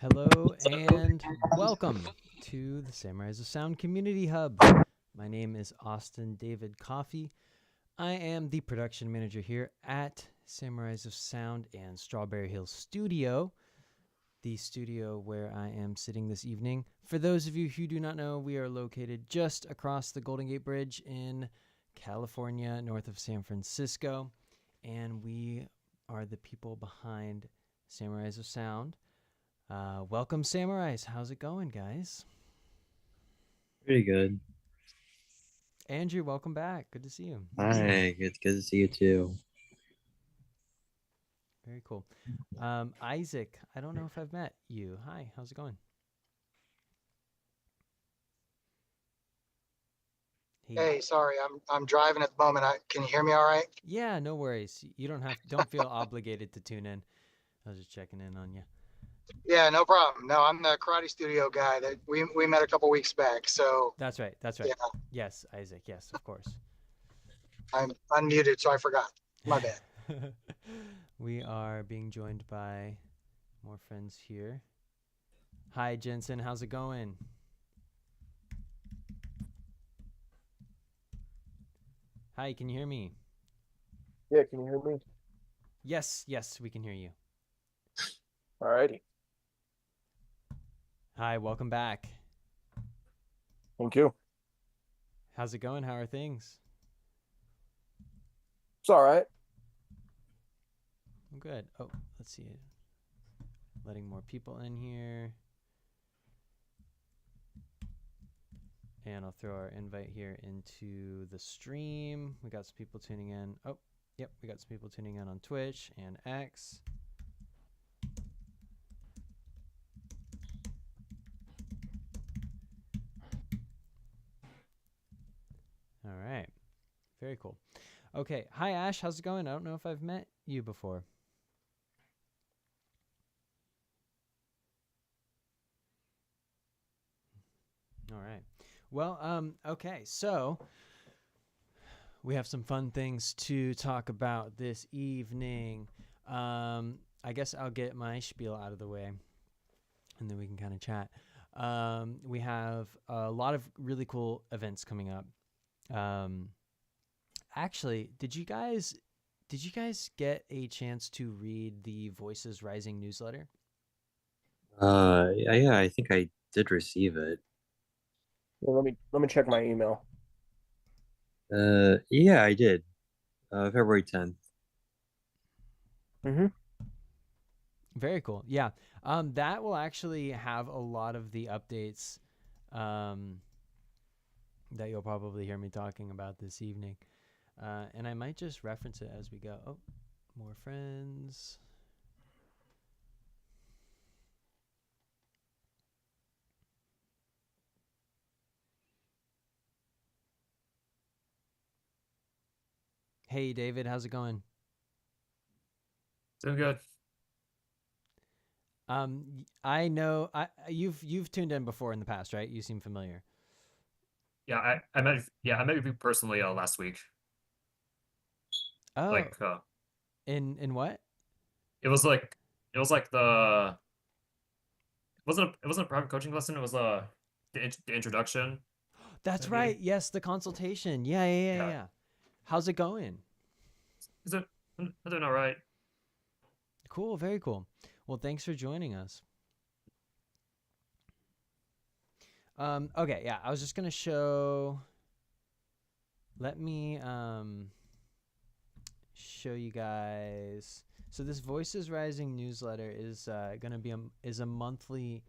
Hello and welcome to the Samurais of Sound Community Hub. My name is Austin David Coffey. I am the production manager here at Samurais of Sound and Strawberry Hill Studio, the studio where I am sitting this evening. For those of you who do not know, we are located just across the Golden Gate Bridge in California, north of San Francisco, and we are the people behind Samurais of Sound. Welcome, Samurais. How's it going, guys? Pretty good. Andrew, welcome back. Good to see you. Hi, it's good to see you too. Very cool. Isaac, I don't know if I've met you. Hi, how's it going? Hey, Hey, sorry, I'm driving at the moment. Can you hear me all right? yeah, no worries. You don't feel obligated to tune in. I was just checking in on you. Yeah, no problem. No, I'm the karate studio guy that we met a couple weeks back. So That's right. That's yeah, right. Yes, Isaac. Yes, of course. I'm unmuted, so I forgot. My bad. We are being joined by more friends here. Hi, Jensen. How's it going? Hi, can you hear me? Yeah, can you hear me? Yes, we can hear you. Alrighty. Hi, welcome back. Thank you. How's it going? How are things? It's all right. Good. Oh, let's see. Letting more people in here. And I'll throw our invite here into the stream. We got some people tuning in. Oh, yep, we got some people tuning in on Twitch and X. All right. Very cool. Okay. Hi, Ash. How's it going? I don't know if I've met you before. All right. Well, okay. So we have some fun things to talk about this evening. I guess I'll get my spiel out of the way, and then we can kind of chat. We have a lot of really cool events coming up. Actually, did you guys get a chance to read the Voices Rising newsletter? Yeah, I think I did receive it. Yeah, let me check my email. Yeah, I did. February 10th. Mm-hmm. Very cool. Yeah. That will actually have a lot of the updates that you'll probably hear me talking about this evening. And I might just reference it as we go. Oh, more friends. Hey, David, how's it going? Doing good. I know you've tuned in before in the past, right? You seem familiar. I met with you personally last week. Oh, Like in what? it was like the it wasn't a private coaching lesson. It was the introduction. That's Meeting. right. Yes, the consultation. Yeah. Yeah. How's it going? Is it? I'm doing all right. Cool, very cool. Well, thanks for joining us. Okay, yeah, I was just gonna show. Let me show you guys. So this Voices Rising newsletter is gonna be a monthly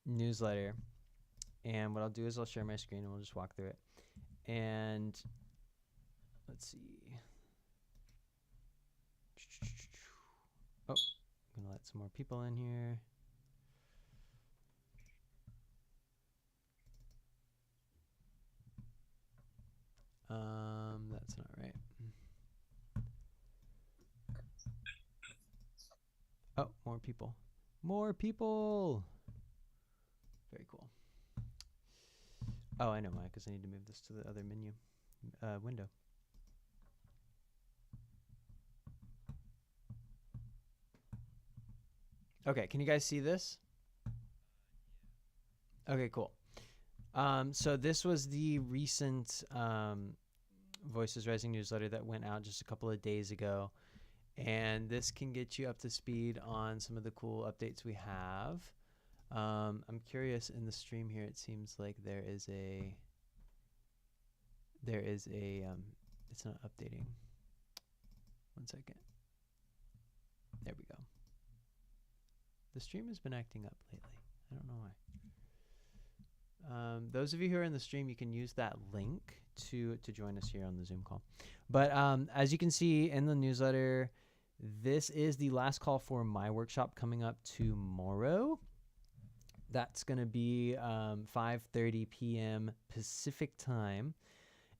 newsletter, and what I'll do is I'll share my screen and we'll just walk through it. And let's see. Oh, I'm gonna let some more people in here. That's not right. Oh, more people. More people. Very cool. Oh, I know why, because I need to move this to the other menu window. Okay, can you guys see this? Okay, cool. So this was the recent Voices Rising newsletter that went out just a couple of days ago. And this can get you up to speed on some of the cool updates we have. I'm curious, in the stream here, it seems like there is a, it's not updating. One second. There we go. The stream has been acting up lately. I don't know why. Those of you who are in the stream, you can use that link to join us here on the Zoom call. But as you can see in the newsletter, this is the last call for my workshop coming up tomorrow. That's going to be 5:30 p.m. Pacific time.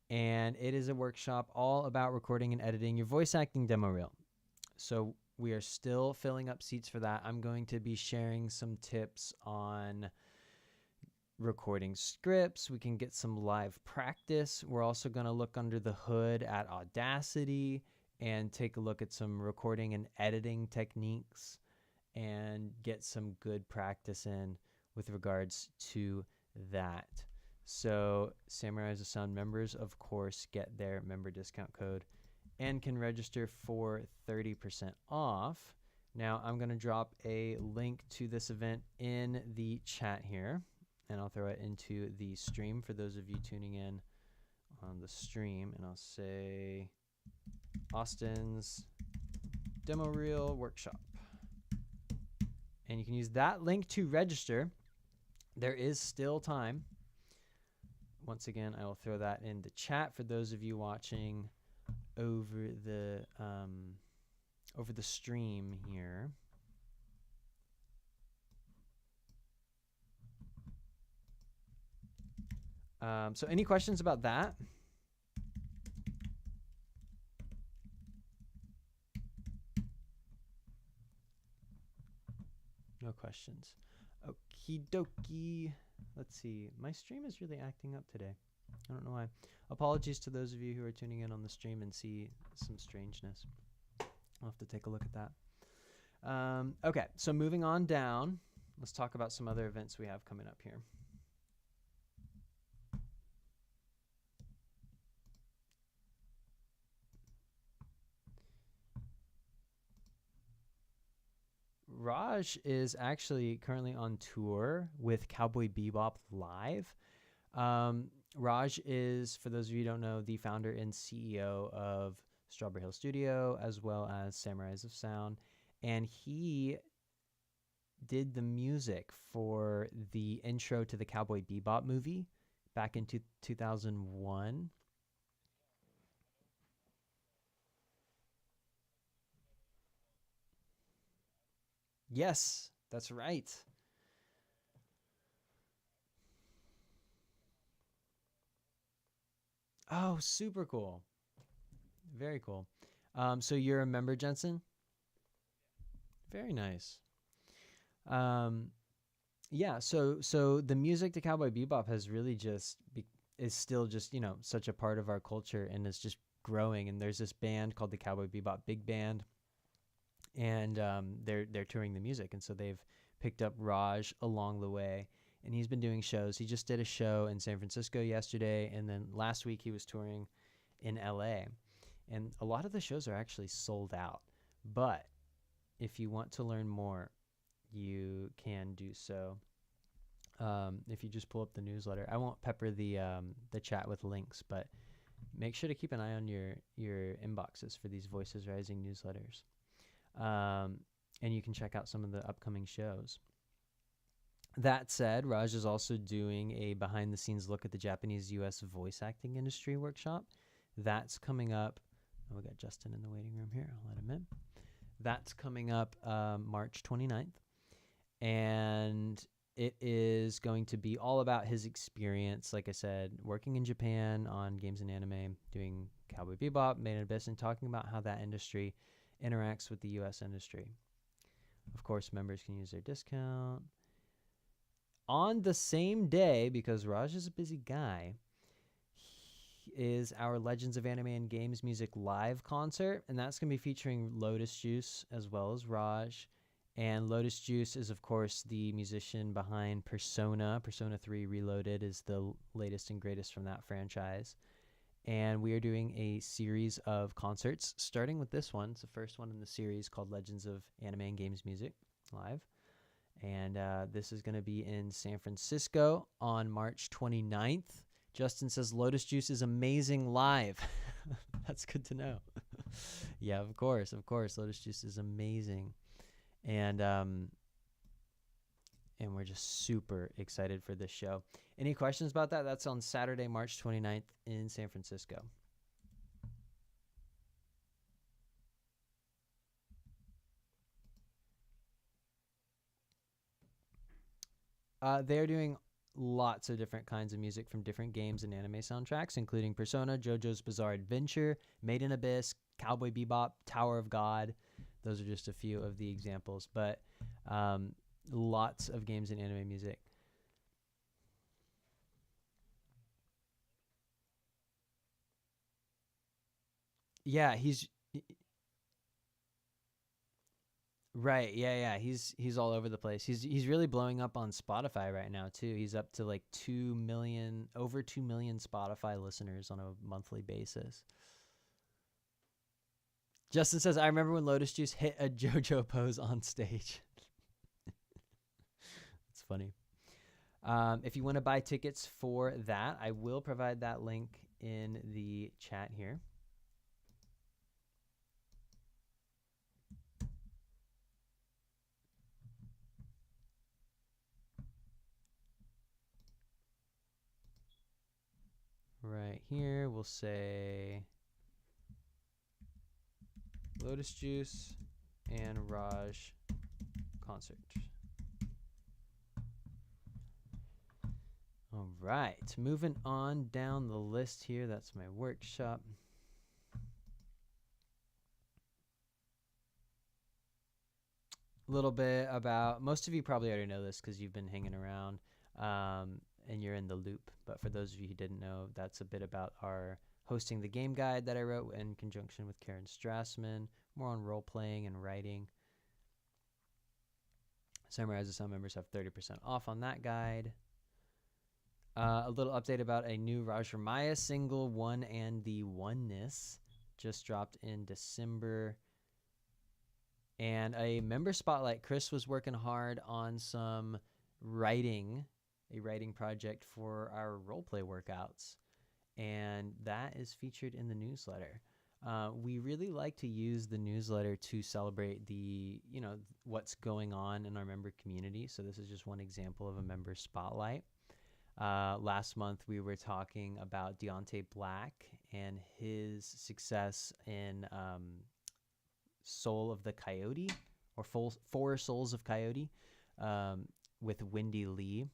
And it is a workshop all about recording and editing your voice acting demo reel. So we are still filling up seats for that. I'm going to be sharing some tips on recording scripts. We can get some live practice. We're also going to look under the hood at Audacity and take a look at some recording and editing techniques and get some good practice in with regards to that. So Samurai as a Sound members, of course, get their member discount code and can register for 30% off. Now I'm going to drop a link to this event in the chat here, and I'll throw it into the stream for those of you tuning in on the stream, and I'll say Austin's demo reel workshop. And you can use that link to register. There is still time. Once again, I will throw that in the chat for those of you watching over the stream here. So any questions about that? No questions. Okie dokie. Let's see. My stream is really acting up today. I don't know why. Apologies to those of you who are tuning in on the stream and see some strangeness. I'll have to take a look at that. Okay, so moving on down, let's talk about some other events we have coming up here. Raj is actually currently on tour with Cowboy Bebop Live. Raj is, for those of you who don't know, the founder and CEO of Strawberry Hill Studio, as well as Samurais of Sound. And he did the music for the intro to the Cowboy Bebop movie back in 2001. Yes, that's right. Oh, super cool. Very cool. So you're a member, Jensen? Very nice. Yeah, so the music to Cowboy Bebop has really just is still just, such a part of our culture, and it's just growing. And there's this band called the Cowboy Bebop Big Band, and they're touring the music, and so they've picked up Raj along the way, and he's been doing shows. He just did a show in San Francisco yesterday, and then last week he was touring in LA, and a lot of the shows are actually sold out. But if you want to learn more, you can do so. If you just pull up the newsletter, I won't pepper the chat with links, but make sure to keep an eye on your inboxes for these Voices Rising newsletters. And you can check out some of the upcoming shows. That said, Raj is also doing a behind-the-scenes look at the Japanese-U.S. voice acting industry workshop. That's coming up. Oh, we got Justin in the waiting room here. I'll let him in. That's coming up March 29th. And it is going to be all about his experience, like I said, working in Japan on games and anime, doing Cowboy Bebop, Made in Abyss, and talking about how that industry interacts with the U.S. industry. Of course, members can use their discount. On the same day, because Raj is a busy guy, is our Legends of Anime and Games Music live concert, and that's going to be featuring Lotus Juice as well as Raj. And Lotus Juice is, of course, the musician behind Persona. Persona 3 Reloaded is the latest and greatest from that franchise. And we are doing a series of concerts, starting with this one. It's the first one in the series called Legends of Anime and Games Music Live. And this is going to be in San Francisco on March 29th. Justin says Lotus Juice is amazing live. That's good to know. Yeah, of course. Lotus Juice is amazing. And we're just super excited for this show. Any questions about that? That's on Saturday, March 29th in San Francisco. They're doing lots of different kinds of music from different games and anime soundtracks, including Persona, JoJo's Bizarre Adventure, Made in Abyss, Cowboy Bebop, Tower of God. Those are just a few of the examples, but lots of games and anime music. Yeah, he's right. Yeah. He's all over the place. He's really blowing up on Spotify right now too. He's up to like 2 million, over 2 million Spotify listeners on a monthly basis. Justin says, I remember when Lotus Juice hit a JoJo pose on stage. It's funny. If you want to buy tickets for that, I will provide that link in the chat here. Right here, we'll say Lotus Juice and Raj concert. All right, moving on down the list here. That's my workshop. A little bit about, most of you probably already know this because you've been hanging around and you're in the loop. But for those of you who didn't know, that's a bit about our hosting the game guide that I wrote in conjunction with Karen Strassman, more on role playing and writing. Samurai as a Sound members have 30% off on that guide. A little update about a new Raj Ramaya single, One and the Oneness, just dropped in December. And a member spotlight. Chris was working hard on some writing, a writing project for our roleplay workouts. And that is featured in the newsletter. We really like to use the newsletter to celebrate the, what's going on in our member community. So this is just one example of a member spotlight. Last month, we were talking about Deontay Black and his success in Soul of the Coyote, or Four Souls of Coyote, with Wendy Lee.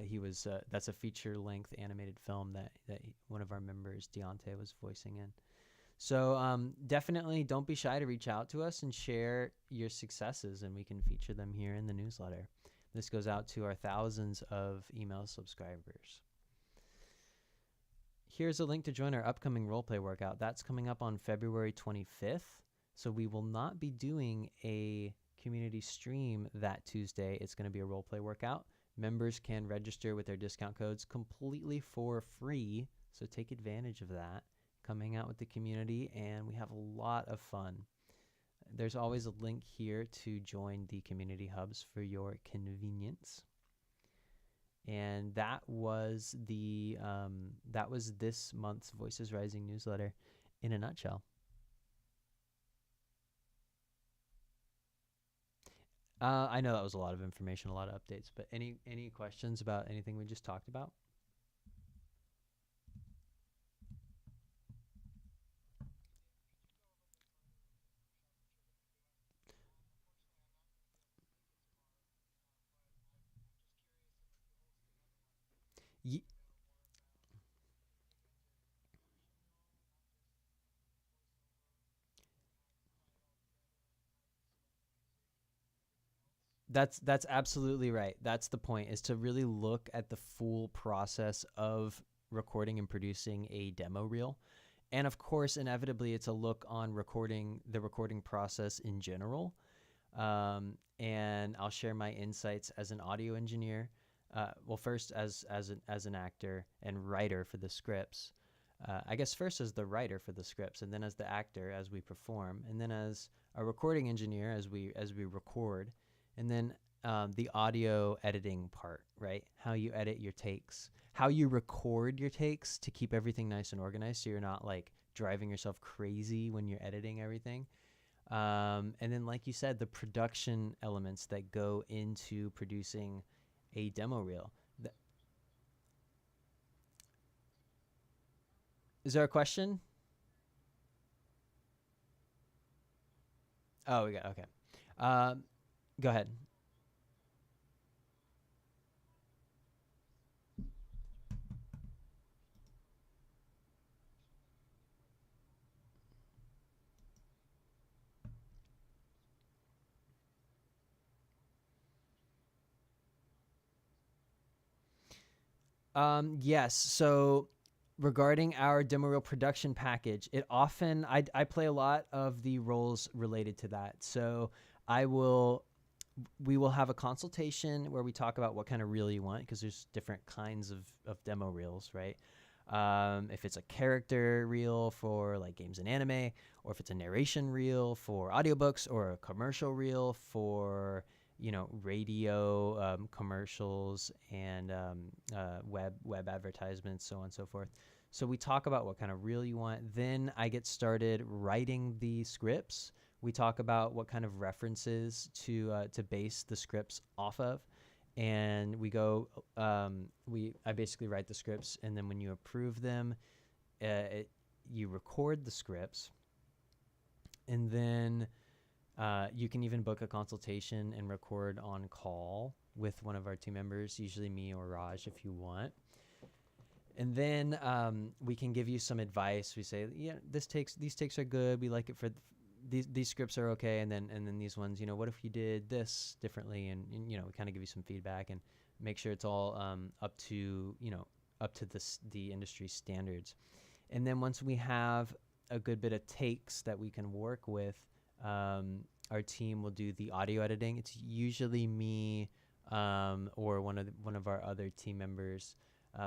He was that's a feature-length animated film that one of our members, Deontay, was voicing in. So definitely don't be shy to reach out to us and share your successes, and we can feature them here in the newsletter. This goes out to our thousands of email subscribers. Here's a link to join our upcoming roleplay workout. That's coming up on February 25th. So we will not be doing a community stream that Tuesday. It's going to be a roleplay workout. Members can register with their discount codes completely for free. So take advantage of that. Coming out with the community, and we have a lot of fun. There's always a link here to join the community hubs for your convenience. And that was this month's Voices Rising newsletter in a nutshell. I know that was a lot of information, a lot of updates, but any questions about anything we just talked about? That's absolutely right. That's the point, is to really look at the full process of recording and producing a demo reel. And of course, inevitably, it's a look on the recording process in general. and I'll share my insights as an audio engineer. Well, first as an actor and writer for the scripts. I guess first as the writer for the scripts, and then as the actor as we perform, and then as a recording engineer as we record, and then the audio editing part, right? How you edit your takes, how you record your takes to keep everything nice and organized, so you're not like driving yourself crazy when you're editing everything. And then, like you said, the production elements that go into producing a demo reel. Is there a question? Oh, we got okay. Go ahead. Yes. So regarding our demo reel production package, it often I play a lot of the roles related to that. So I will we will have a consultation where we talk about what kind of reel you want, because there's different kinds of demo reels, right? If it's a character reel for like games and anime, or if it's a narration reel for audiobooks, or a commercial reel for radio commercials and web advertisements, so on and so forth. So we talk about what kind of reel you want. Then I get started writing the scripts. We talk about what kind of references to base the scripts off of, and we go. I basically write the scripts, and then when you approve them, you record the scripts, and then you can even book a consultation and record on call with one of our team members, usually me or Raj, if you want. And then we can give you some advice. We say, yeah, these takes are good. We like it for these scripts are okay. And then these ones, what if you did this differently? And we kind of give you some feedback and make sure it's all up to the industry standards. And then once we have a good bit of takes that we can work with, our team will do the audio editing. It's usually me or one of our other team members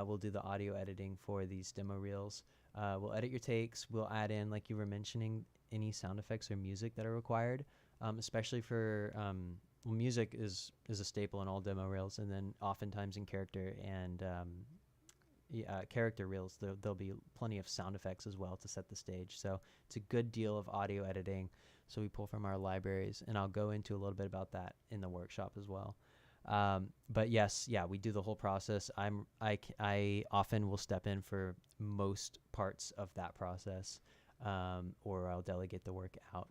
will do the audio editing for these demo reels. We'll edit your takes. We'll add in, like you were mentioning, any sound effects or music that are required, especially for music is a staple in all demo reels, and then oftentimes in character and character reels, there'll be plenty of sound effects as well to set the stage. So it's a good deal of audio editing. So we pull from our libraries, and I'll go into a little bit about that in the workshop as well. But yes, we do the whole process. I often will step in for most parts of that process, or I'll delegate the work out.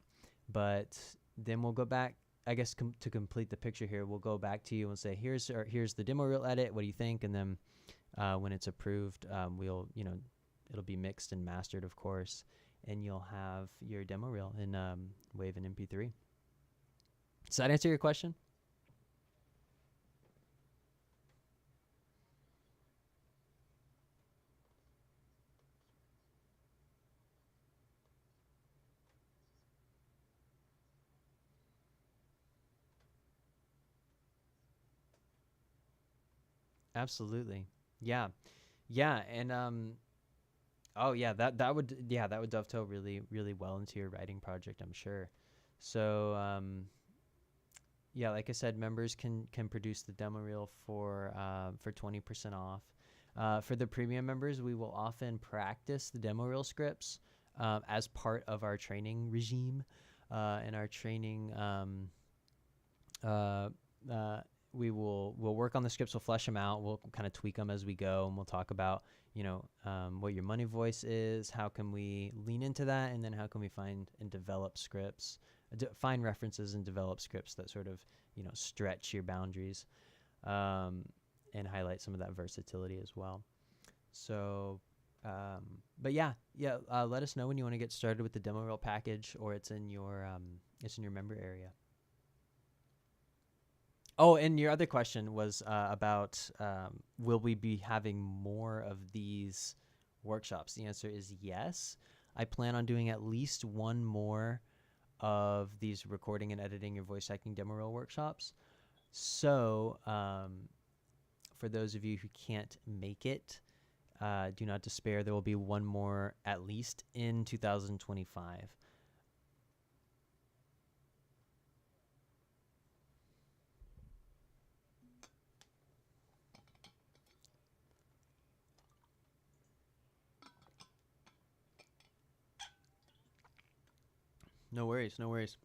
But then we'll go back, I guess, to complete the picture here. We'll go back to you and say, here's the demo reel edit. What do you think? And then when it's approved, it'll be mixed and mastered, of course, and you'll have your demo reel in WAV and MP3. Does that answer your question? Absolutely. Yeah. Yeah. And oh yeah, that would dovetail really, really well into your writing project, I'm sure. So yeah, like I said, members can produce the demo reel for 20% off. For the premium members, we will often practice the demo reel scripts as part of our training regime. And our training, we'll work on the scripts, we'll flesh them out, we'll kind of tweak them as we go, and we'll talk about what your money voice is, how can we lean into that, and then how can we find and develop scripts, find references and develop scripts that sort of stretch your boundaries, and highlight some of that versatility as well. So but let us know when you want to get started with the demo reel package, or it's in your member area. Oh, and your other question was about will we be having more of these workshops? The answer is yes. I plan on doing at least one more of these recording and editing your voice acting demo reel workshops. So for those of you who can't make it, do not despair. There will be one more at least in 2025. No worries, no worries.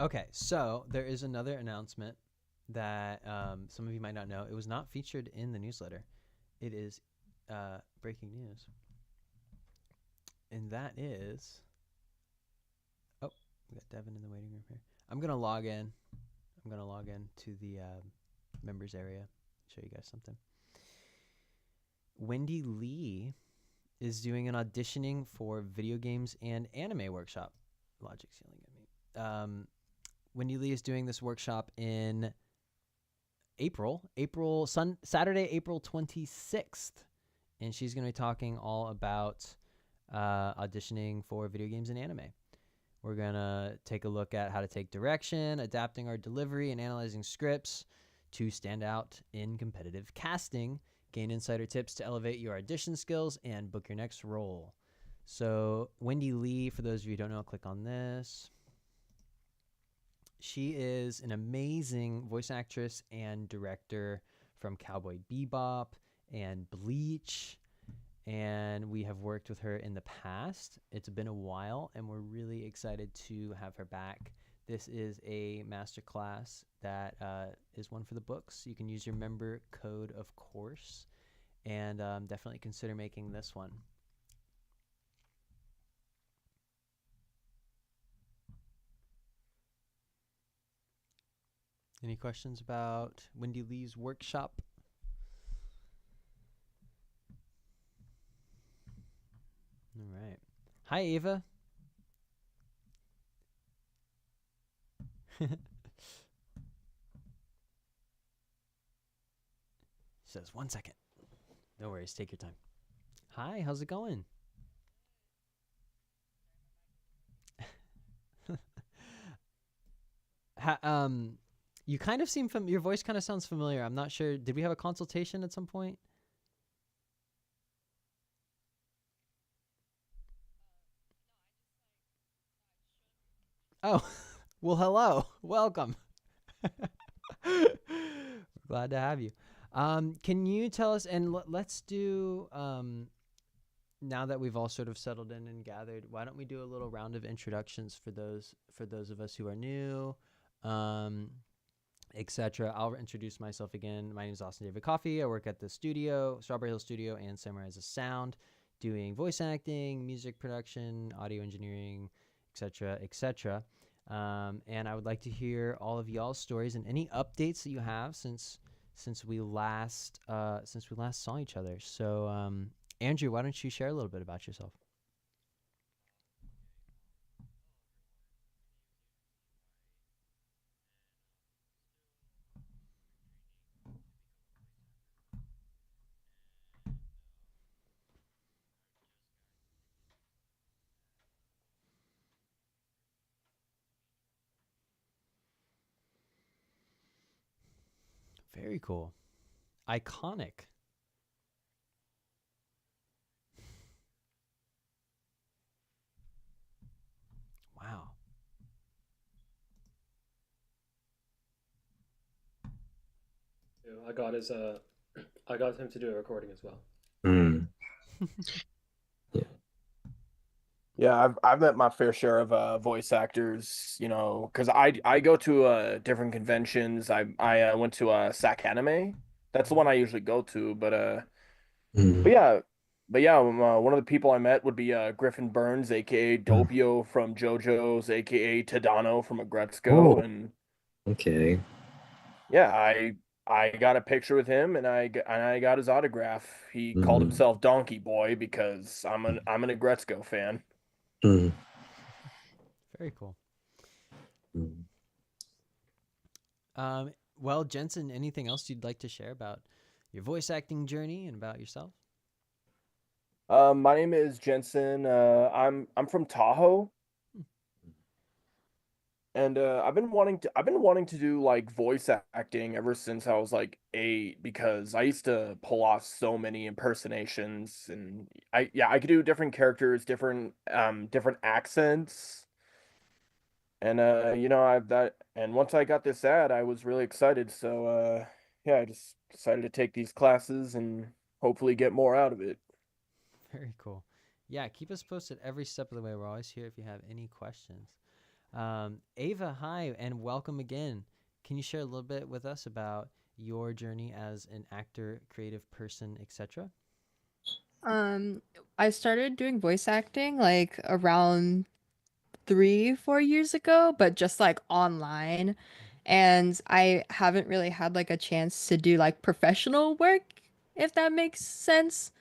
Okay, so there is another announcement that some of you might not know. It was not featured in the newsletter. It is breaking news. And that is... Oh, we got Devin in the waiting room here. I'm going to log in. I'm going to log in to the members area, show you guys something. Wendy Lee is doing an auditioning for video games and anime workshop. Logic's yelling at me. Wendy Lee is doing this workshop in Saturday, April 26th. And she's going to be talking all about auditioning for video games and anime. We're going to take a look at how to take direction, adapting our delivery, and analyzing scripts to stand out in competitive casting, gain insider tips to elevate your audition skills, and book your next role. So Wendy Lee, for those of you who don't know, click on this. She is an amazing voice actress and director from Cowboy Bebop and Bleach, and we have worked with her in the past. It's been a while, and we're really excited to have her back. This is a masterclass that is one for the books. You can use your member code, of course, and definitely consider making this one. Any questions about Wendy Lee's workshop? All right. Hi, Ava. Says 1 second. No worries. Take your time. Hi, how's it going? You kind of seem your voice kind of sounds familiar. I'm not sure. Did we have a consultation at some point? Oh, well, hello. Welcome. We're glad to have you. Can you tell us, and let's do, now that we've all sort of settled in and gathered, why don't we do a little round of introductions for those of us who are new, etc. I'll introduce myself again. My name is Austin David Coffey. I work at the studio, Strawberry Hill Studio, and Samurai as a Sound, doing voice acting, music production, audio engineering, etc., etc. And I would like to hear all of y'all's stories and any updates that you have since we last saw each other. So, Andrew, why don't you share a little bit about yourself? Very cool. Iconic. Wow. I got him to do a recording as well. Mm. Yeah, I've met my fair share of voice actors, because I go to different conventions. I went to SAC Anime. That's the one I usually go to, but Mm. yeah, one of the people I met would be Griffin Burns, aka Doppio from JoJo's, aka Tadano from Agretzko, Oh. and Okay. yeah, I got a picture with him, and I got his autograph. He called Mm. himself Donkey Boy because I'm an Agretzko fan. Mm. Very cool. Mm. Well, Jensen, anything else you'd like to share about your voice acting journey and about yourself. My name is Jensen. I'm from Tahoe, and I've been wanting to do like voice acting ever since I was like 8 because I used to pull off so many impersonations, and I could do different characters, different accents. And I've that and once I got this ad, I was really excited. So yeah, I just decided to take these classes and hopefully get more out of it. Very cool. Yeah, keep us posted every step of the way. We're always here if you have any questions. Ava, hi, and welcome again. Can you share a little bit with us about your journey as an actor, creative person, etc.? I started doing voice acting like around 3, 4 years ago, but just like online. And I haven't really had like a chance to do like professional work, if that makes sense.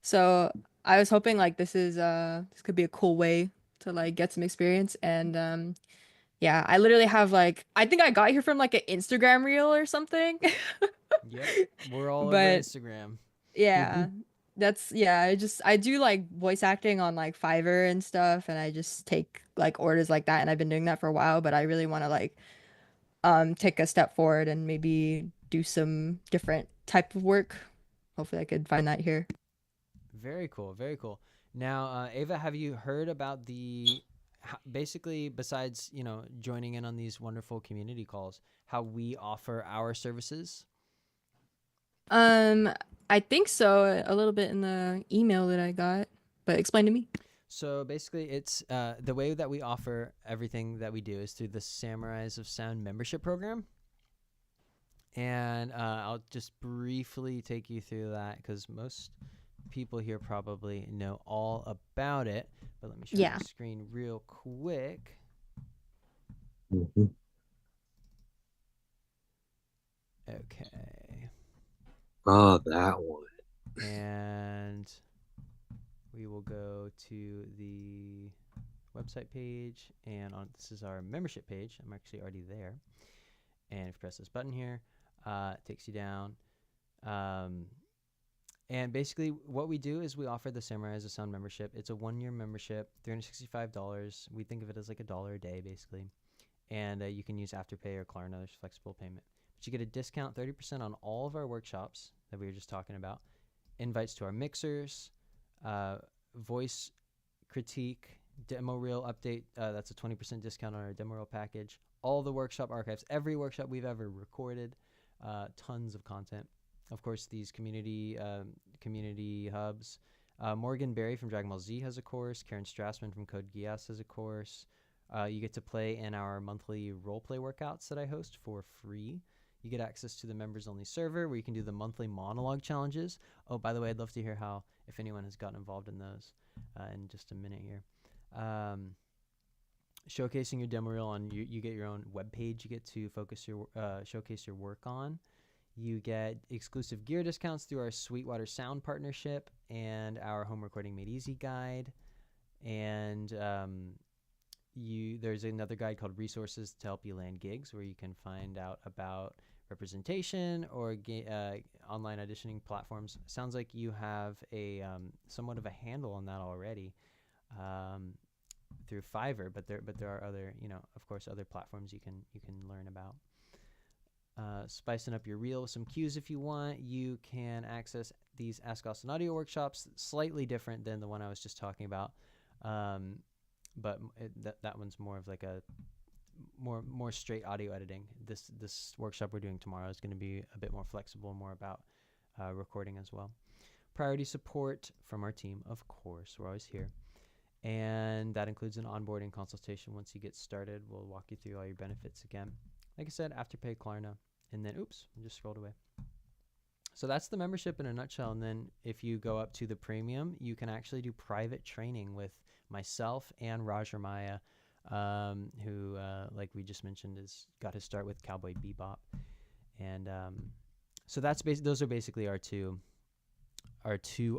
So I was hoping like this could be a cool way to like get some experience. And yeah, I literally have like I think I got here from like an Instagram reel or something. Yep, we're all over But Instagram. yeah, I do like voice acting on like Fiverr and stuff, and I just take like orders like that, and I've been doing that for a while, but I really want to like take a step forward and maybe do some different type of work. Hopefully I could find that here. Very cool, very cool. Now, Ava, have you heard about basically besides joining in on these wonderful community calls, how we offer our services? Um, I think so, a little bit in the email that I got, but explain to me. So basically, it's the way that we offer everything that we do is through the Samurais of Sound membership program. And I'll just briefly take you through that because most people here probably know all about it. But let me share Yeah. my screen real quick. Mm-hmm. Okay. Ah, that one. And we will go to the website page, and this is our membership page. I'm actually already there. And if you press this button here, it takes you down. And basically what we do is we offer the Samurai as a Sound membership. It's a 1-year membership, $365. We think of it as like $1 a day, basically. And you can use Afterpay or Klarna. There's flexible payment. But you get a discount, 30% on all of our workshops that we were just talking about. Invites to our mixers, voice critique, demo reel update. That's a 20% discount on our demo reel package. All the workshop archives, every workshop we've ever recorded, tons of content. Of course, these community hubs. Morgan Berry from Dragon Ball Z has a course. Karen Strassman from Code Geass has a course. You get to play in our monthly roleplay workouts that I host for free. You get access to the members-only server where you can do the monthly monologue challenges. Oh, by the way, I'd love to hear if anyone has gotten involved in those in just a minute here. Showcasing your demo reel you get your own web page. You get to showcase your work on. You get exclusive gear discounts through our Sweetwater Sound partnership and our Home Recording Made Easy guide. And there's another guide called Resources to Help You Land Gigs, where you can find out about representation or online auditioning platforms. Sounds like you have a somewhat of a handle on that already through Fiverr, but there are other, of course, other platforms you can learn about. Spicing up your reel with some cues if you want. You can access these Ask Austin audio workshops, slightly different than the one I was just talking about, but that one's more of like a more straight audio editing. This workshop we're doing tomorrow is going to be a bit more flexible, more about recording as well. Priority support from our team, of course. We're always here. And that includes an onboarding consultation once you get started. We'll walk you through all your benefits again. Like I said, Afterpay, Klarna, and then, I just scrolled away. So that's the membership in a nutshell. And then if you go up to the premium, you can actually do private training with myself and Raj Ramaya, who, like we just mentioned, got his start with Cowboy Bebop. And so those are basically our two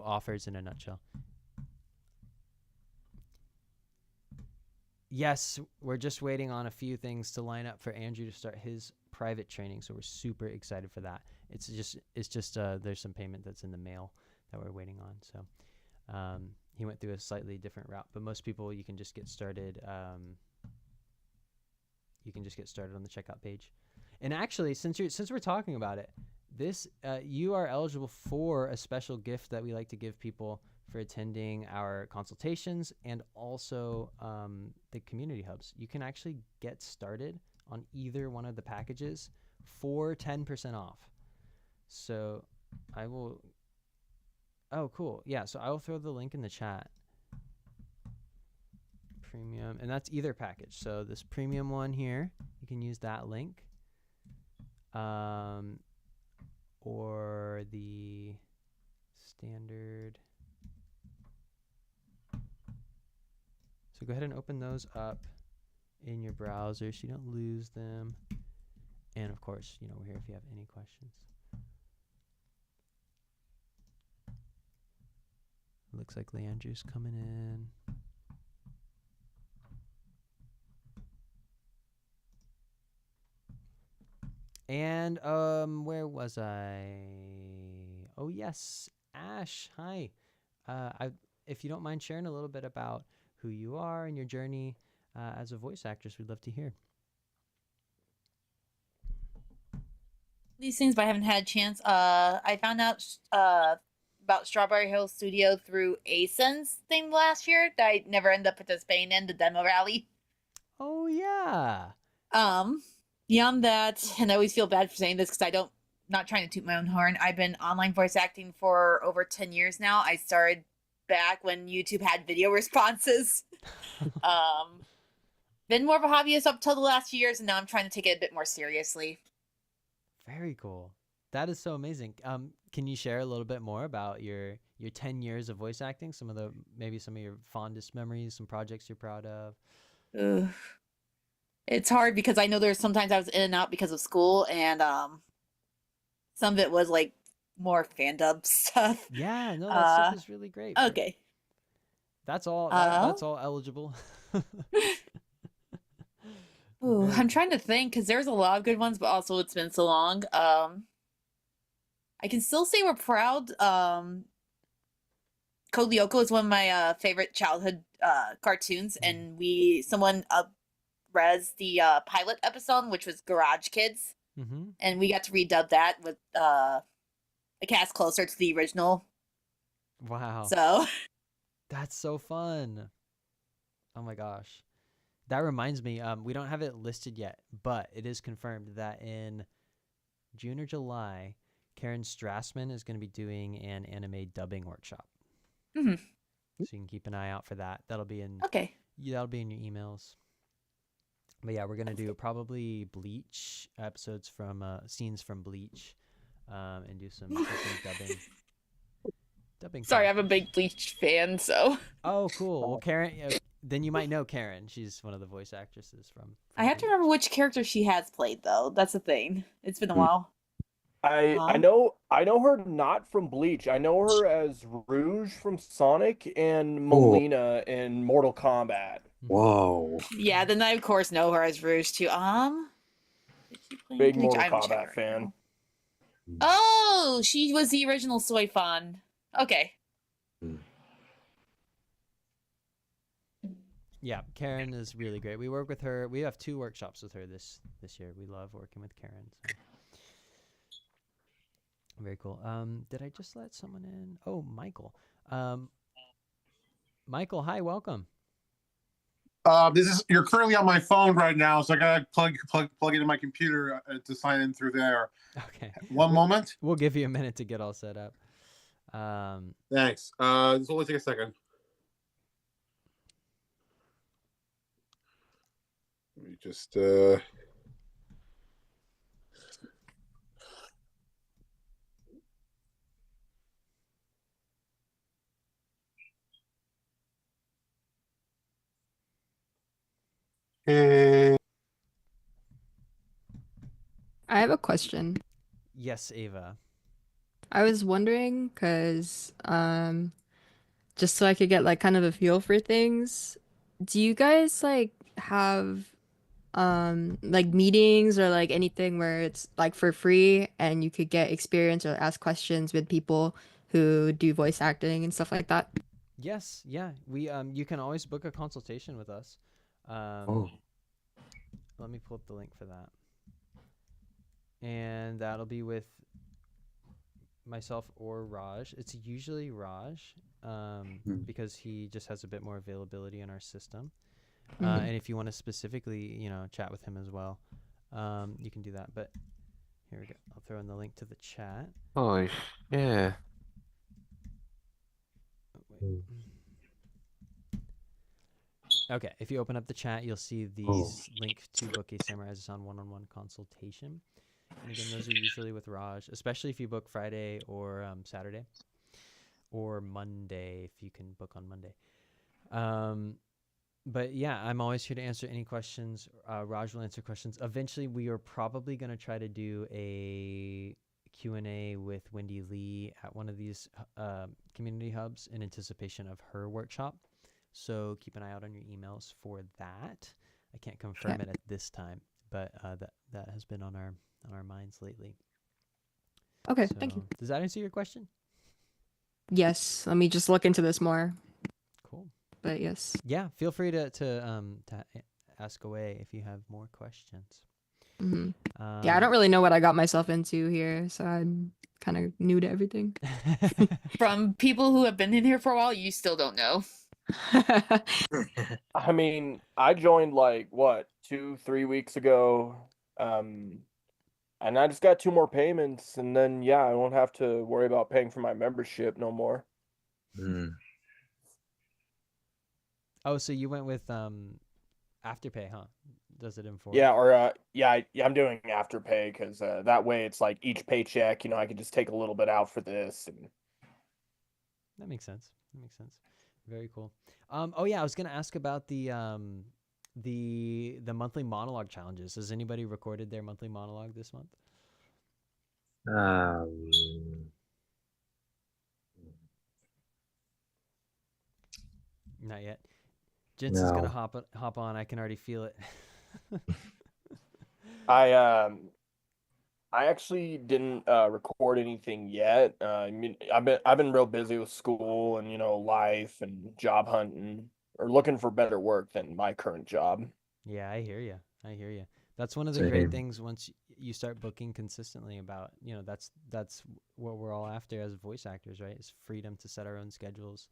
offers in a nutshell. Yes, we're just waiting on a few things to line up for Andrew to start his private training, so we're super excited for that. It's just there's some payment that's in the mail that we're waiting on. So he went through a slightly different route, but most people you can just get started. You can just get started on the checkout page. And actually, since we're talking about it, this you are eligible for a special gift that we like to give people for attending our consultations and also the community hubs. You can actually get started on either one of the packages for 10% off. So I will. Oh, cool. Yeah. So I will throw the link in the chat. Premium, and that's either package. So this premium one here, you can use that link. Or the standard. So go ahead and open those up in your browser so you don't lose them. And of course, we're here if you have any questions. Looks like Leandre's coming in. And where was I? Oh yes, Ash. Hi. If you don't mind sharing a little bit about who you are and your journey as a voice actress, we'd love to hear. These things, but I haven't had a chance. I found out about Strawberry Hill Studio through ASIN's thing last year that I never ended up participating in, the demo rally. Oh yeah. Beyond that, and I always feel bad for saying this because not trying to toot my own horn. I've been online voice acting for over 10 years now. I started back when YouTube had video responses. Been more of a hobbyist up till the last few years, and now I'm trying to take it a bit more seriously. Very cool. That is so amazing. Can you share a little bit more about your 10 years of voice acting? Maybe some of your fondest memories, some projects you're proud of. Ugh. It's hard because I know there's sometimes I was in and out because of school, and some of it was like more fan dub stuff. Yeah, no, that stuff is really great. Okay. That's all. That's all eligible. Ooh, I'm trying to think because there's a lot of good ones, but also it's been so long. I can still say we're proud. Code Lyoko is one of my favorite childhood cartoons, and someone res the pilot episode, which was Garage Kids, and we got to redub that with a cast closer to the original. Wow. So that's so fun. Oh my gosh. That reminds me, we don't have it listed yet, but it is confirmed that in June or July, Karen Strassman is going to be doing an anime dubbing workshop. So you can keep an eye out for that. That'll be in that'll be in your emails. But yeah, we're gonna do probably Bleach episodes from scenes from Bleach, and do some dubbing. Sorry, I'm a big Bleach fan, so. Oh, cool. Well, Karen, then you might know Karen. She's one of the voice actresses from I have to remember which character she has played, though. That's the thing. It's been a while. I know her not from Bleach. I know her as Rouge from Sonic and Melina in Mortal Kombat. Whoa. Yeah, then I of course know her as Rouge too. Big Mortal Kombat fan. Oh, she was the original Soy Fan. Okay. Yeah, Karen is really great. We work with her. We have 2 workshops with her this year. We love working with Karen. So. Very cool. Did I just let someone in? Oh, Michael. Michael, hi, welcome. You're currently on my phone right now, so I gotta plug into my computer to sign in through there. Okay. One moment. We'll give you a minute to get all set up. Thanks. This will only take a second. Let me just I have a question. Yes, Ava. I was wondering because just so I could get like kind of a feel for things, do you guys like have like meetings or like anything where it's like for free and you could get experience or ask questions with people who do voice acting and stuff like that? Yes, yeah. We you can always book a consultation with us. Oh. Let me pull up the link for that. And that'll be with myself or Raj. It's usually Raj, because he just has a bit more availability in our system. And if you want to specifically, chat with him as well, you can do that. But here we go. I'll throw in the link to the chat. Oh, yeah. Oh, wait. Okay, if you open up the chat, you'll see the link to book a Samurai as a Sound one-on-one consultation. And again, those are usually with Raj, especially if you book Friday or Saturday or Monday, if you can book on Monday. But yeah, I'm always here to answer any questions. Raj will answer questions. Eventually, we are probably going to try to do a Q&A with Wendy Lee at one of these community hubs in anticipation of her workshop. So keep an eye out on your emails for that. I can't confirm it at this time, but that has been on our minds lately. Okay, So, thank you. Does that answer your question? Yes, let me just look into this more. Cool. But yes. Yeah, feel free to ask away if you have more questions. Yeah, I don't really know what I got myself into here, so I'm kind of new to everything. From people who have been in here for a while, you still don't know. I mean, I joined like what 2-3 weeks ago, and I just got 2 more payments, and then yeah, I won't have to worry about paying for my membership no more. Oh, so you went with Afterpay, huh? Does it inform? Yeah, or yeah, I'm doing Afterpay because that way it's like each paycheck, I could just take a little bit out for this. And That makes sense. Very cool. Oh yeah, I was gonna ask about the monthly monologue challenges. Has anybody recorded their monthly monologue this month? Not yet. Jensen's gonna hop on. I can already feel it. I actually didn't record anything yet. I mean, I've been real busy with school and life and job hunting or looking for better work than my current job. Yeah, I hear you. That's one of the great things once you start booking consistently about, that's what we're all after as voice actors, right? Is freedom to set our own schedules.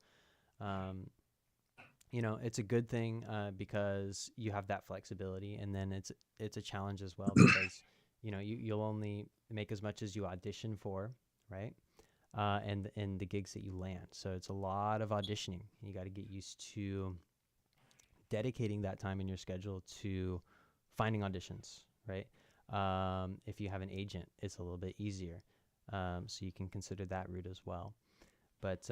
It's a good thing because you have that flexibility, and then it's a challenge as well because you'll only make as much as you audition for, right? And the gigs that you land. So it's a lot of auditioning. You got to get used to dedicating that time in your schedule to finding auditions, right? If you have an agent, it's a little bit easier. So you can consider that route as well. But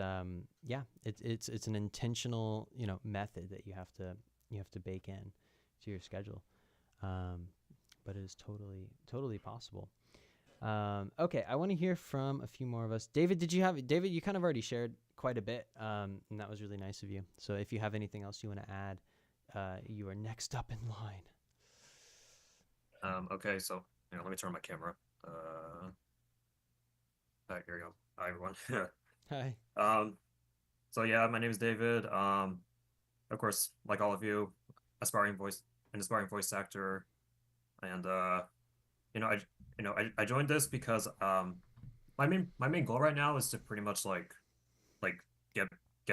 yeah, it's an intentional method that you have to bake in to your schedule. But it is totally possible. Okay, I want to hear from a few more of us. David, you kind of already shared quite a bit, and that was really nice of you. So if you have anything else you want to add, you are next up in line. Okay, so let me turn on my camera. Here we go. Hi, everyone. Hi. So yeah, my name is David. Of course, like all of you, aspiring voice actor, and I joined this because my main goal right now is to pretty much like get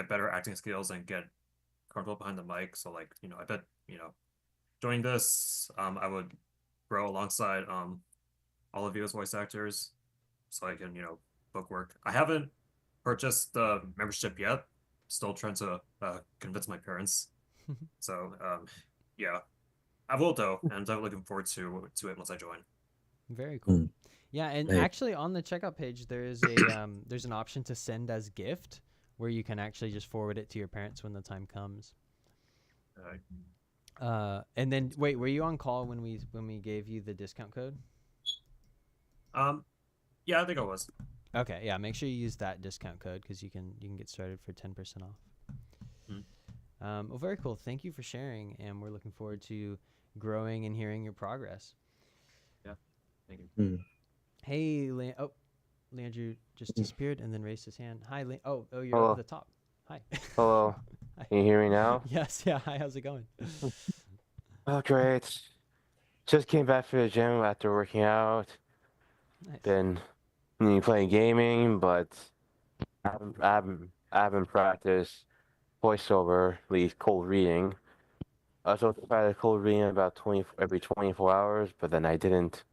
better acting skills and get comfortable behind the mic. So I bet doing this I would grow alongside all of you as voice actors, so I can book work. I haven't purchased the membership yet. Still trying to convince my parents. So yeah, I will though, and I'm looking forward to it once I join. Very cool. Yeah, and actually on the checkout page there is a there's an option to send as gift where you can actually just forward it to your parents when the time comes. And then wait, were you on call when we gave you the discount code? Yeah, I think I was. Okay, yeah, make sure you use that discount code because you can get started for 10% off. Well, very cool. Thank you for sharing, and we're looking forward to growing and hearing your progress. Yeah, thank you. Hey, Leandrew just disappeared and then raised his hand. Hi, oh, you're Hello. up at the top. Hi. Hello. Hi. Can you hear me now? Yes, yeah. Hi, how's it going? Oh, great. Just came back from the gym after working out. Nice. Been playing gaming, but I haven't practiced voiceover, at least cold reading. I was supposed to practice cold reading about every 24 hours, but then I didn't.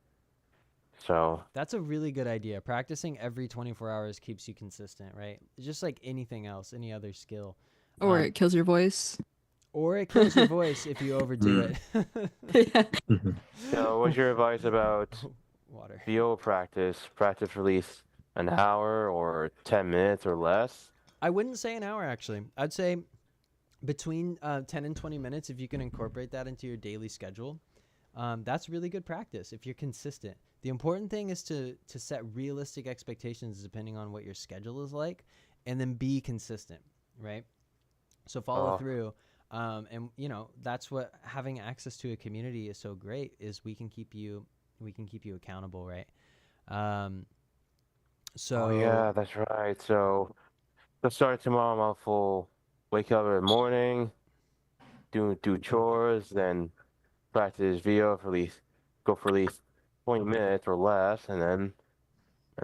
So That's a really good idea. Practicing every 24 hours keeps you consistent, right? Just like anything else, any other skill. Or it kills your voice. Or it kills your voice if you overdo it. So what's your advice about water? VO practice? Practice for at least an hour or 10 minutes or less? I wouldn't say an hour, actually. I'd say between 10 and 20 minutes, if you can incorporate that into your daily schedule. That's really good practice if you're consistent. The important thing is to set realistic expectations depending on what your schedule is like, and then be consistent, right? So follow through. And that's what having access to a community is so great, is we can keep you accountable, right? So yeah, that's right. So start tomorrow, I'm full wake up in the morning, do chores, then practice VO for at least 20 minutes or less, and then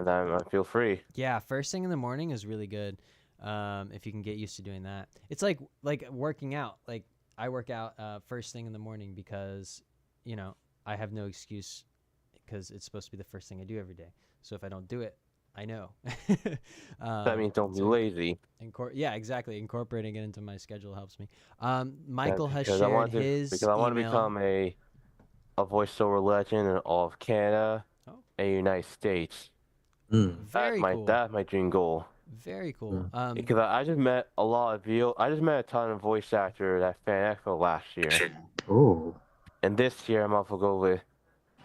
I feel free. Yeah, first thing in the morning is really good. If you can get used to doing that, it's like working out. Like I work out first thing in the morning because I have no excuse, because it's supposed to be the first thing I do every day. So if I don't do it, I know. That means don't be lazy. Yeah, exactly. Incorporating it into my schedule helps me. Michael has Because shared his because I want to email. become a voiceover legend in all of Canada and United States. Very cool. That's my dream goal. Very cool. Because I just met a lot of I just met a ton of voice actors at Fan Expo last year. Oh. And this year I'm also go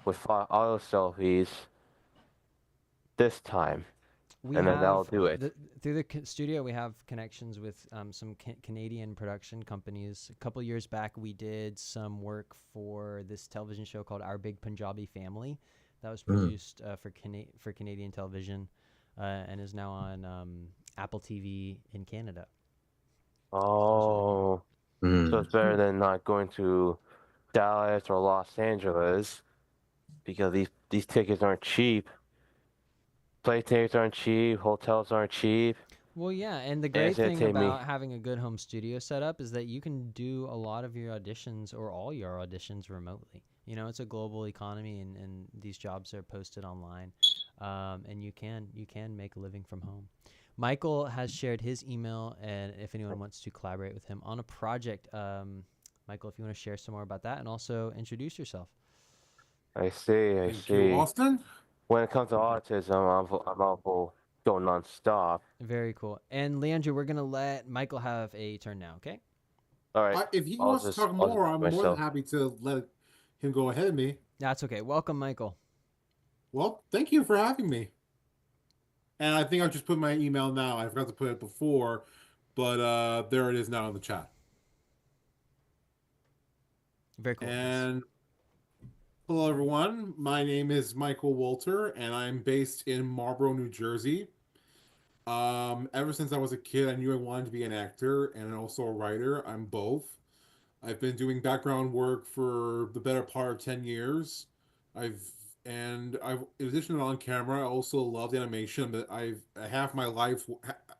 with auto selfies this time. We and have, then I'll do it. Through the studio, we have connections with some Canadian production companies. A couple years back, we did some work for this television show called Our Big Punjabi Family that was produced for Canadian television and is now on Apple TV in Canada. Oh, so it's better than not going to Dallas or Los Angeles, because these tickets aren't cheap. Plane tickets aren't cheap. Hotels aren't cheap. Well, yeah, and the great thing about having a good home studio setup is that you can do a lot of your auditions or all your auditions remotely. It's a global economy, and these jobs are posted online, and you can make a living from home. Michael has shared his email, and if anyone wants to collaborate with him on a project, Michael, if you want to share some more about that and also introduce yourself. I see. Thank you, Austin. When it comes to autism, I'm awful going nonstop. Very cool. And Leandrew, we're gonna let Michael have a turn now. Okay. All right. If he wants to talk more, I'm more than happy to let him go ahead of me. That's okay. Welcome, Michael. Well, thank you for having me. And I think I'll just put my email now. I forgot to put it before, but there it is now in the chat. Very cool. And hello, everyone. My name is Michael Walter, and I'm based in Marlboro, New Jersey. Ever since I was a kid, I knew I wanted to be an actor and also a writer. I'm both. I've been doing background work for the better part of 10 years. In addition to on camera, I also loved animation, but half my life,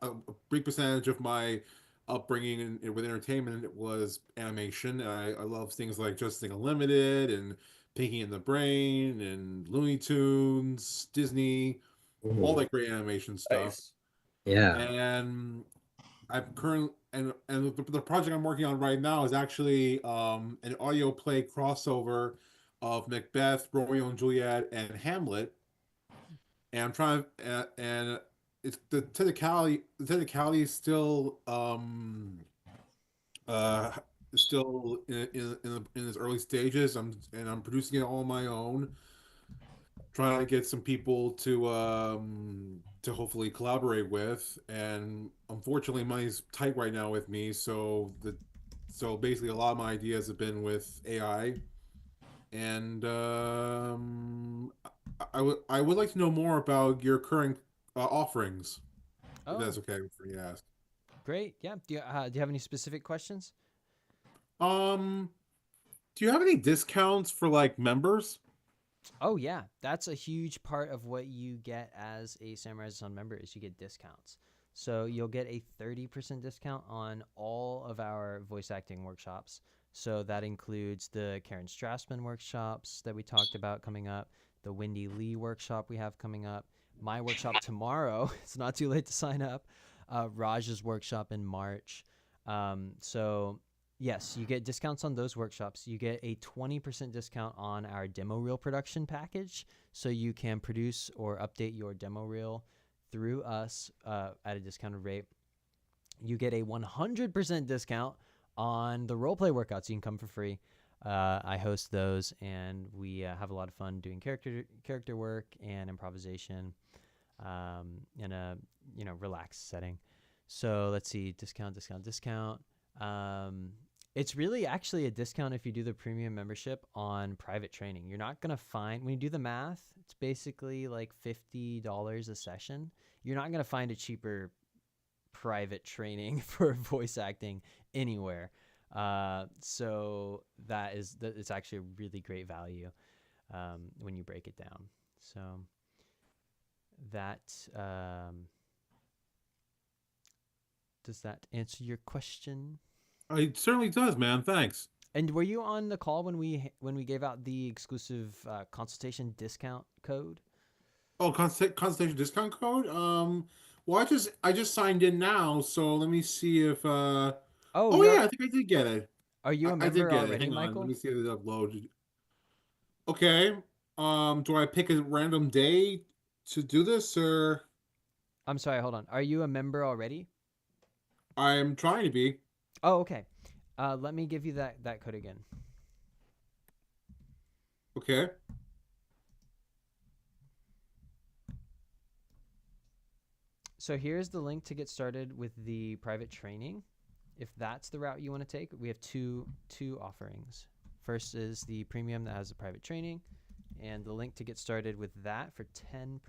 a big percentage of my upbringing with entertainment was animation. And I love things like Justice League Unlimited and Pinky and the Brain and Looney Tunes, Disney, all that great animation stuff. Nice. Yeah. And the project I'm working on right now is actually an audio play crossover of Macbeth, Romeo and Juliet, and Hamlet. And I'm trying and it's the technicality is still in its early stages. I'm producing it all on my own, trying to get some people to hopefully collaborate with. And unfortunately, money's tight right now with me, so basically a lot of my ideas have been with AI. and I would like to know more about your current offerings, if that's Oh, okay for me to ask. great. Yeah. Do you have any specific questions? Um, do you have any discounts for like members? Oh yeah, that's a huge part of what you get as a Samurai Sun member is you get discounts. So you'll get a 30% discount on all of our voice acting workshops. So that includes the Karen Strassman workshops that we talked about coming up, the Wendy Lee workshop we have coming up, my workshop tomorrow. It's not too late to sign up. Raj's workshop in March. So yes, you get discounts on those workshops. You get a 20% discount on our demo reel production package. So you can produce or update your demo reel through us at a discounted rate. You get a 100% discount on the roleplay workouts. You can come for free. I host those, and we have a lot of fun doing character work and improvisation in a relaxed setting. So let's see, discount. It's really actually a discount if you do the premium membership on private training. You're not going to find, when you do the math, it's basically like $50 a session. You're not going to find a cheaper private training for voice acting anywhere. So it's actually a really great value when you break it down. So that, does that answer your question? It certainly does, man. Thanks. And were you on the call when we gave out the exclusive consultation discount code? Oh, consultation discount code. Well, I just signed in now, so let me see if. Oh yeah, I think I did get it. Are you a I did member get it. already, Hang on, let Michael? me see if it uploaded. Okay. Do I pick a random day to do this, or? I'm sorry. Hold on. Are you a member already? I'm trying to be. Oh, okay. Let me give you that code again. Okay. So here's the link to get started with the private training. If that's the route you want to take, we have two offerings. First is the premium that has the private training, and the link to get started with that for 10%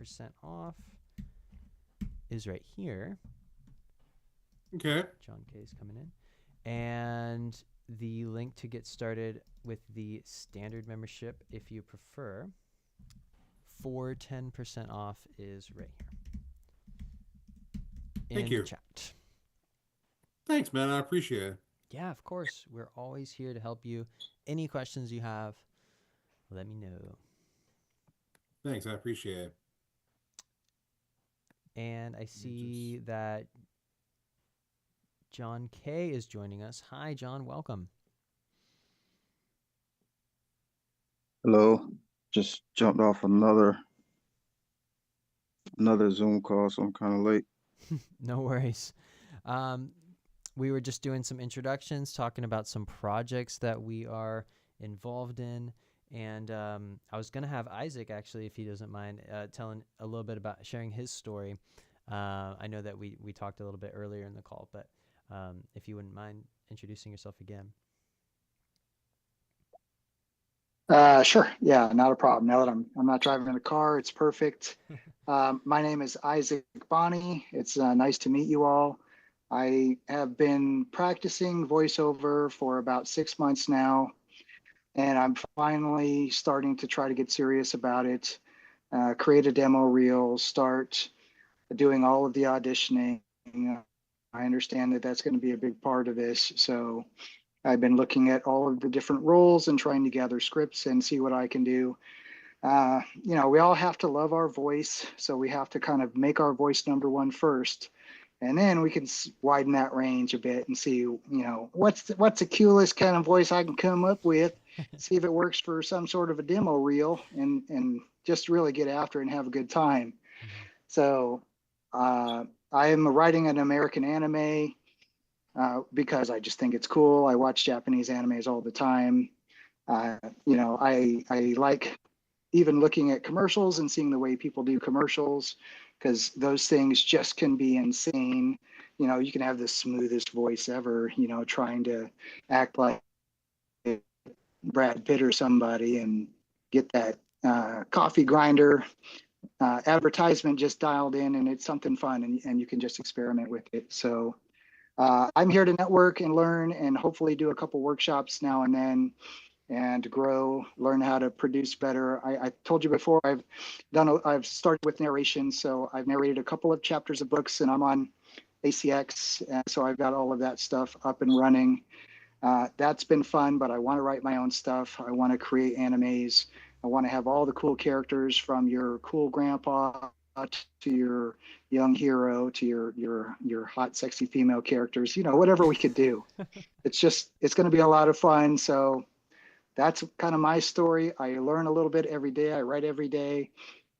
off is right here. Okay. John K is coming in. And the link to get started with the standard membership, if you prefer, for 10% off is right here. Thank you. The chat. Thanks, man. I appreciate it. Yeah, of course. We're always here to help you. Any questions you have, let me know. Thanks. I appreciate it. And I see that John K is joining us. Hi, John. Welcome. Hello. Just jumped off another Zoom call, so I'm kind of late. No worries. We were just doing some introductions, talking about some projects that we are involved in. And I was going to have Isaac, actually, if he doesn't mind, telling a little bit about sharing his story. I know that we talked a little bit earlier in the call, but if you wouldn't mind introducing yourself again. Sure. Yeah, not a problem. Now that I'm not driving in the car, it's perfect. My name is Isaac Bonney. It's nice to meet you all. I have been practicing voiceover for about 6 months now, and I'm finally starting to try to get serious about it. Create a demo reel, start doing all of the auditioning. I understand that that's going to be a big part of this, so I've been looking at all of the different roles and trying to gather scripts and see what I can do. We all have to love our voice, so we have to kind of make our voice number one first, and then we can widen that range a bit and see, what's the coolest kind of voice I can come up with, see if it works for some sort of a demo reel, and just really get after it and have a good time. So I am writing an American anime because I just think it's cool. I watch Japanese animes all the time. I like even looking at commercials and seeing the way people do commercials, because those things just can be insane. You can have the smoothest voice ever, trying to act like, Brad Pitt or somebody and get that coffee grinder advertisement just dialed in, and it's something fun, and you can just experiment with it. So I'm here to network and learn and hopefully do a couple workshops now and then and grow, learn how to produce better. I told you before, I've started with narration. So I've narrated a couple of chapters of books, and I'm on ACX. And so I've got all of that stuff up and running. That's been fun, but I want to write my own stuff. I want to create animes. I want to have all the cool characters, from your cool grandpa to your young hero to your hot, sexy female characters, whatever we could do. It's going to be a lot of fun. So that's kind of my story. I learn a little bit every day. I write every day.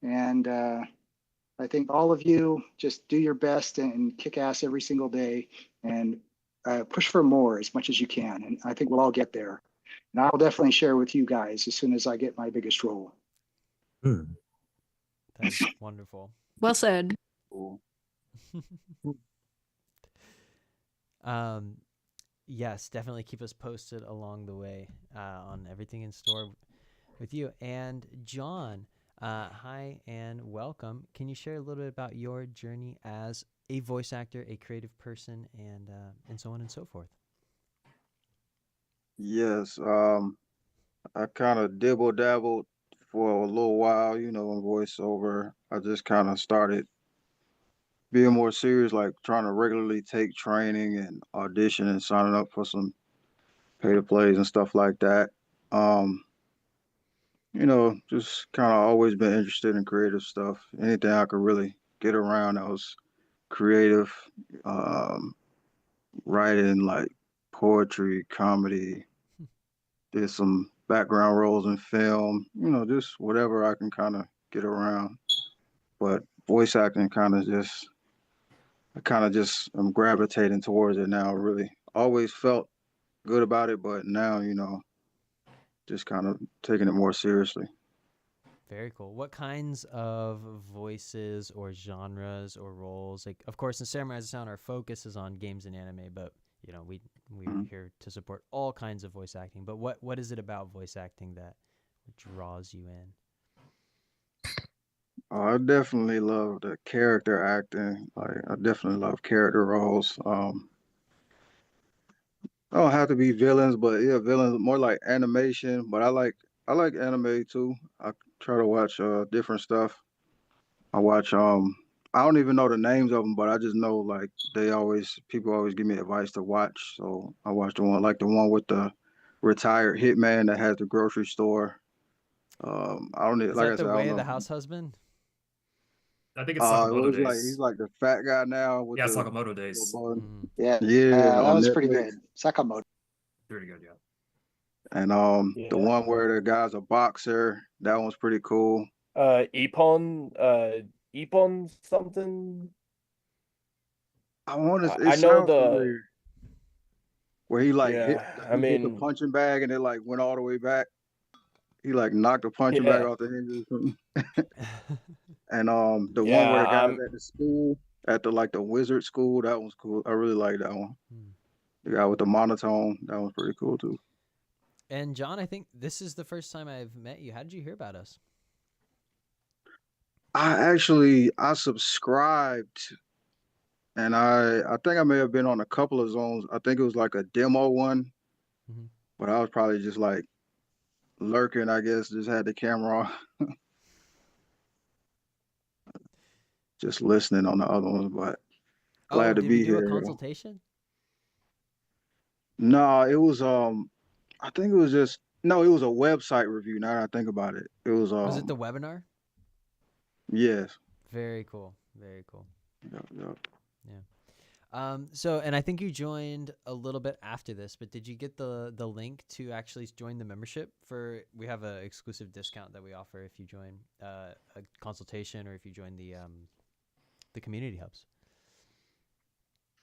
And I think all of you just do your best and kick ass every single day and push for more as much as you can. And I think we'll all get there. And I'll definitely share with you guys as soon as I get my biggest role. That's wonderful. Well said. Cool. Yes, definitely keep us posted along the way on everything in store with you. And John, hi and welcome. Can you share a little bit about your journey as a voice actor, a creative person, and so on and so forth? Yes. I kind of dibble dabbled for a little while, in voiceover. I just kind of started being more serious, like trying to regularly take training and audition and signing up for some pay to plays and stuff like that. Um, just kind of always been interested in creative stuff. Anything I could really get around that was creative, um, writing like poetry, comedy, did some background roles in film, just whatever I can kind of get around. But voice acting I'm gravitating towards it now. Really always felt good about it, but now, just kind of taking it more seriously. Very cool. What kinds of voices or genres or roles? Like, of course, in Samurai Sound, our focus is on games and anime, but we're here to support all kinds of voice acting. But what is it about voice acting that draws you in? I definitely love the character acting. Like, I definitely love character roles. I don't have to be villains, but yeah, villains more like animation. But I like anime too. I try to watch different stuff. I watch I don't even know the names of them, but I just know like people always give me advice to watch. So I watch the one with the retired hitman that has the grocery store. I don't need, Is like that I the said, I don't way of know. the house husband? I think it's It Sakamoto was like Days. he's like the fat guy now with Yeah, the Sakamoto little Days. bun. Yeah, Yeah, that on was pretty Netflix. good. Sakamoto. Pretty good, yeah. And the Yeah. one where the guy's a boxer, that one's pretty cool. Ippon something. I want to. It I know sounds the familiar. Where he like hit, yeah. like I he hit the mean, punching bag and it like went all the way back. He like knocked the punching bag yeah, off the hinges or something. And the one where yeah. the guy's at the school, at the wizard school, that one's cool. I really like that one. The guy with the monotone, that one's pretty cool too. And John, I think this is the first time I've met you. How did you hear about us? I subscribed, and I think I may have been on a couple of zones. I think it was like a demo one, but I was probably just like lurking, I guess, just had the camera on, just listening on the other ones, but glad to Did we be do a here. consultation? No, it was I think it was just no, it was a website review. Now that I think about it, it was Was it the webinar? yes. Very cool. Very cool. Yep. Yeah. So, and I think you joined a little bit after this, but did you get the link to actually join the membership? We have an exclusive discount that we offer if you join a consultation or if you join the community hubs.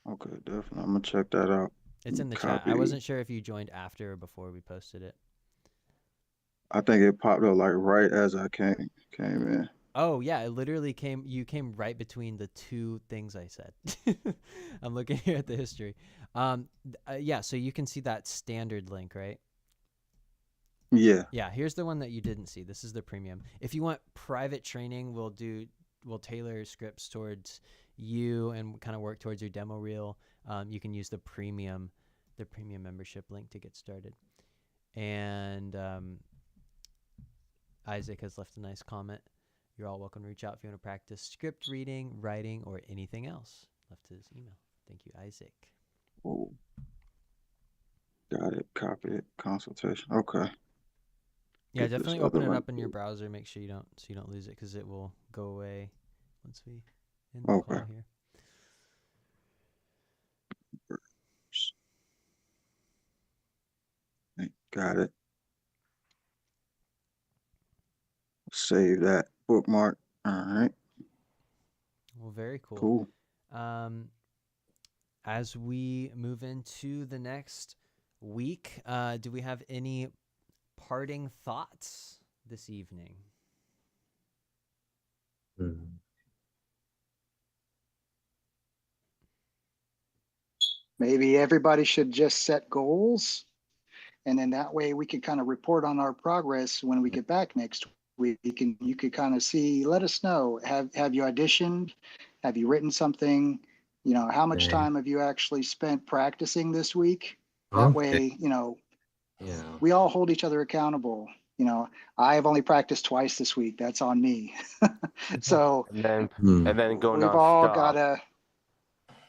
Okay, definitely. I'm gonna check that out. It's in the chat. I wasn't sure if you joined after or before we posted it. I think it popped up like right as I came in. Oh yeah, it literally you came right between the two things I said. I'm looking here at the history. Yeah, so you can see that standard link, right? Yeah. Yeah, here's the one that you didn't see. This is the premium. If you want private training, we'll tailor scripts towards you and kind of work towards your demo reel. You can use the premium membership link to get started. And Isaac has left a nice comment. You're all welcome to reach out if you want to practice script reading, writing, or anything else. Left his email. Thank you, Isaac. Oh. Got it. Copy it. Consultation. Okay. Yeah, Get this definitely other open it link. up in your browser. Make sure you don't lose it, because it will go away once we end the Okay. call here. Got it. Save that bookmark. All right. Well, very cool. Cool. As we move into the next week, do we have any parting thoughts this evening? Maybe everybody should just set goals, and then that way we can kind of report on our progress when we get back next week. You could kind of see, let us know, have you auditioned? Have you written something? You know, how much time have you actually spent practicing this week? That way, you know, we all hold each other accountable. You know, I have only practiced twice this week. That's on me. So and then go we've all got nonstop. to.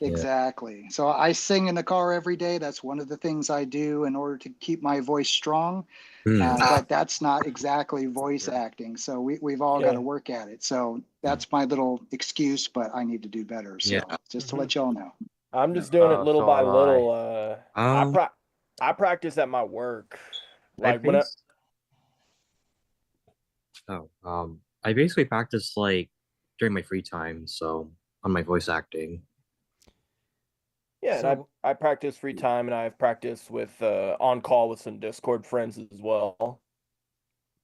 Exactly. So I sing in the car every day. That's one of the things I do in order to keep my voice strong. But that's not exactly voice acting. So we've all got to work at it. So that's my little excuse, but I need to do better. So just to let y'all know. I'm just doing it little So by am little. I practice at my work. Like when I basically practice like during my free time, so on my voice acting. Yeah, and I practice free time, and I've practiced with on call with some Discord friends as well.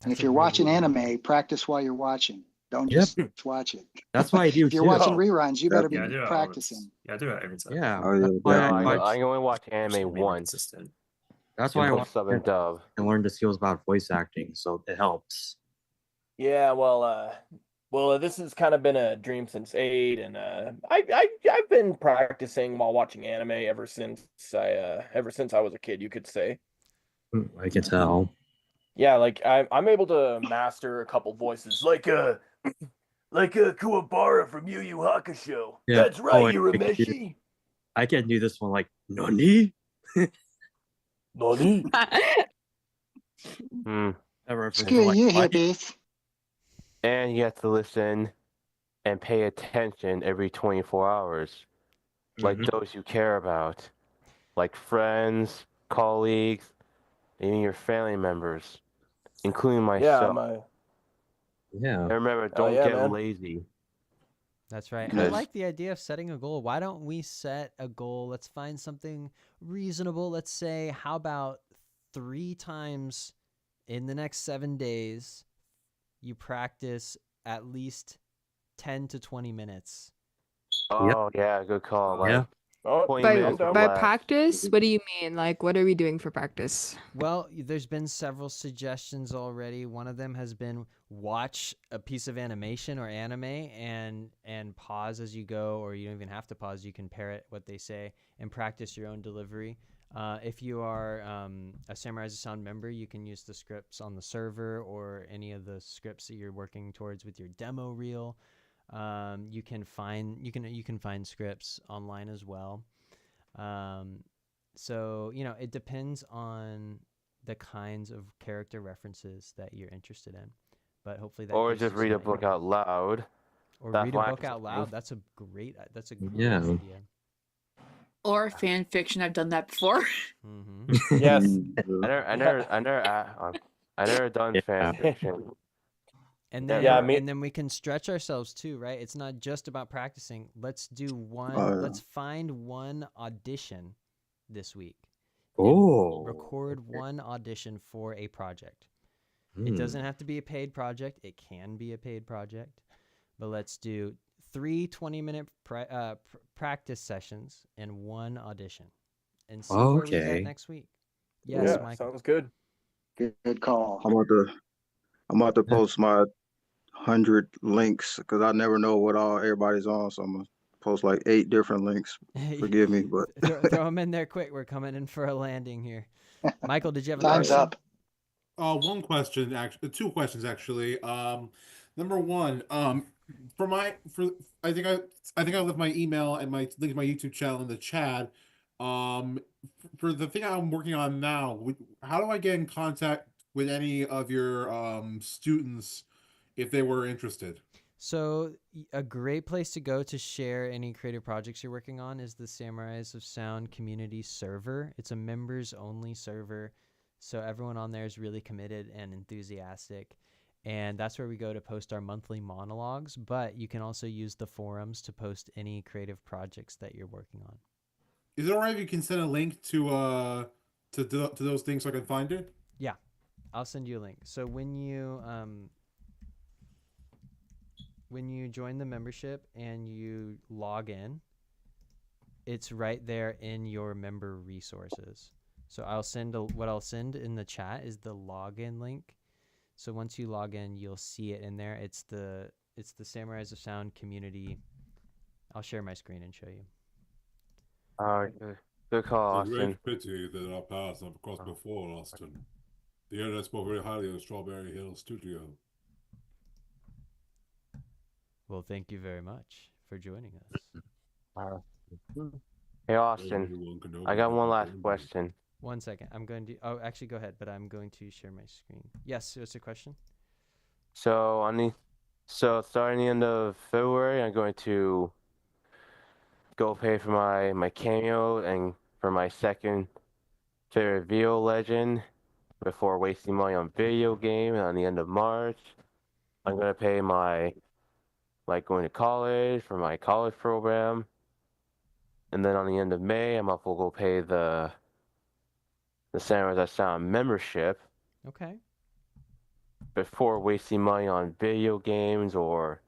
And if you're watching anime, practice while you're watching. Don't just watch it. That's what I do If you're too. watching reruns, you better be Yeah, I do that practicing. Yeah, I do that every time. Yeah. Oh, yeah, That's why definitely. I only watch anime Should be once. consistent. That's why I Both want sub and dub. to learn the skills about voice acting, so it helps. Yeah, well, this has kind of been a dream since 8, and I've been practicing while watching anime ever since I was a kid, you could say. I can tell. Yeah, like I'm able to master a couple voices, like Kuwabara from Yu Yu Hakusho. Yeah. That's right, I Urameshi. I can do this one like Nani? Nani? Screw you, hippies. And you have to listen and pay attention every 24 hours, like those you care about, like friends, colleagues, even your family members, including myself. Yeah. And remember, don't get lazy. That's right. And I like the idea of setting a goal. Why don't we set a goal? Let's find something reasonable. Let's say, how about 3 times in the next 7 days, you practice at least 10 to 20 minutes. Oh, yeah, good call. Like, 20 By minutes or by less. practice, what do you mean? Like, what are we doing for practice? Well, there's been several suggestions already. One of them has been watch a piece of animation or anime and pause as you go, or you don't even have to pause. You can parrot what they say and practice your own delivery. If you are a Samurai as a Sound member, you can use the scripts on the server or any of the scripts that you're working towards with your demo reel. You can find scripts online as well. So, you know, it depends on the kinds of character references that you're interested in. But hopefully that Or gives just you read some a book idea. out loud. Or That's read a what book I'm out loud. saying. That's a great Yeah. idea. Or fan fiction. I've done that before. Mm-hmm. Yes. I never done fan fiction. And then and then we can stretch ourselves too, right? It's not just about practicing. Let's do one. Let's find one audition this week. Oh. Record one audition for a project. It doesn't have to be a paid project. It can be a paid project. But let's do 3 20-minute practice sessions and 1 audition, and see where we get next week. Yes, Michael. Sounds good. Good call. I'm about to post my 100 links because I never know what all everybody's on. So I'm gonna post like 8 different links. Forgive me, but throw them in there quick. We're coming in for a landing here. Michael, did you have a Time's question? up. One question, actually, 2 questions actually. Number one, for I think I left my email and my link to my YouTube channel in the chat. Um, for the thing I'm working on now, how do I get in contact with any of your students if they were interested? So a great place to go to share any creative projects you're working on is the Samurais of Sound community server. It's a members only server. So everyone on there is really committed and enthusiastic. And that's where we go to post our monthly monologues. But you can also use the forums to post any creative projects that you're working on. Is it alright if you can send a link to those things so I can find it? Yeah, I'll send you a link. So when you join the membership and you log in, it's right there in your member resources. So what I'll send in the chat is the login link. So once you log in, you'll see it in there. It's the Samurais of Sound community. I'll share my screen and show you. Good call, It's a Austin. great pity that our paths have crossed before, Austin. The internet spoke very highly of the Strawberry Hill Studio. Well, thank you very much for joining us. Hey, Austin, I got one last question. 1 second. I'm going to. Oh, actually, go ahead. But I'm going to share my screen. Yes, what's your question? So starting the end of February, I'm going to go pay for my cameo and for my second favorite video legend before wasting money on video game. And on the end of March, I'm gonna pay my going to college for my college program. And then on the end of May, I'm up to go pay the Samurais of Sound membership. Okay. Before wasting money on video games or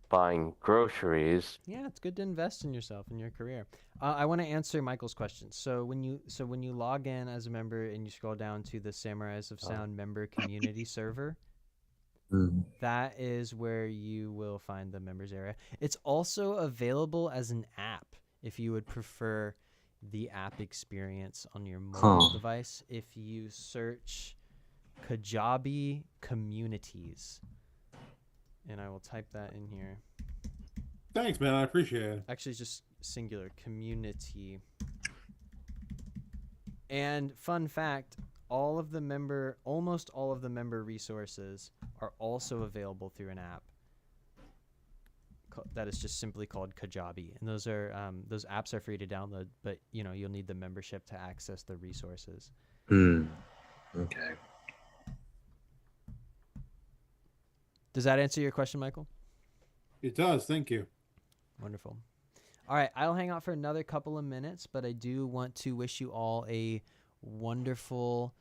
buying groceries. Yeah, it's good to invest in yourself and your career. I want to answer Michael's question. So when you log in as a member and you scroll down to the Samurais of Sound member community server, that is where you will find the members area. It's also available as an app if you would prefer the app experience on your mobile device. If you search Kajabi Communities, and I will type that in here. Thanks, man. I appreciate it. Actually, it's just singular, community. And fun fact, almost all of the member resources are also available through an app that is just simply called Kajabi. And those apps are free to download, but you'll need the membership to access the resources. Okay. Does that answer your question, Michael? It does. Thank you. Wonderful. All right, I'll hang out for another couple of minutes, but I do want to wish you all a wonderful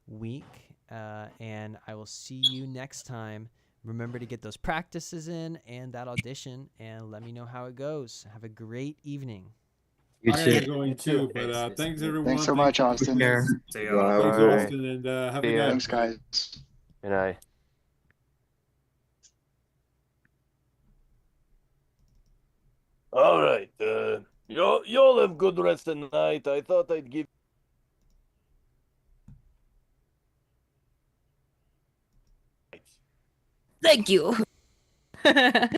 week, and I will see you next time. Remember to get those practices in and that audition, and let me know how it goes. Have a great evening. I am going to, but thanks everyone. Thanks so much, Austin. See ya. Thanks, Austin, and have a good night. Thanks, guys. Good night. All right, y'all have good rest of the night. I thought I'd give. Thank you. That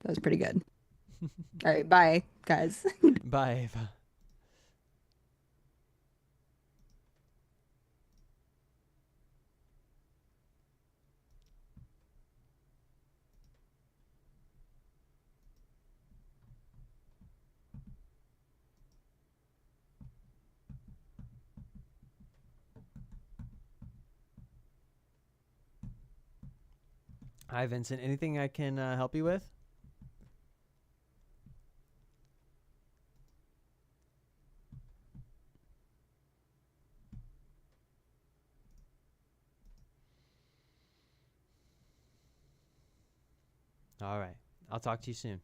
was pretty good. All right, bye, guys. Bye, Ava. Hi, Vincent. Anything I can help you with? All right. I'll talk to you soon.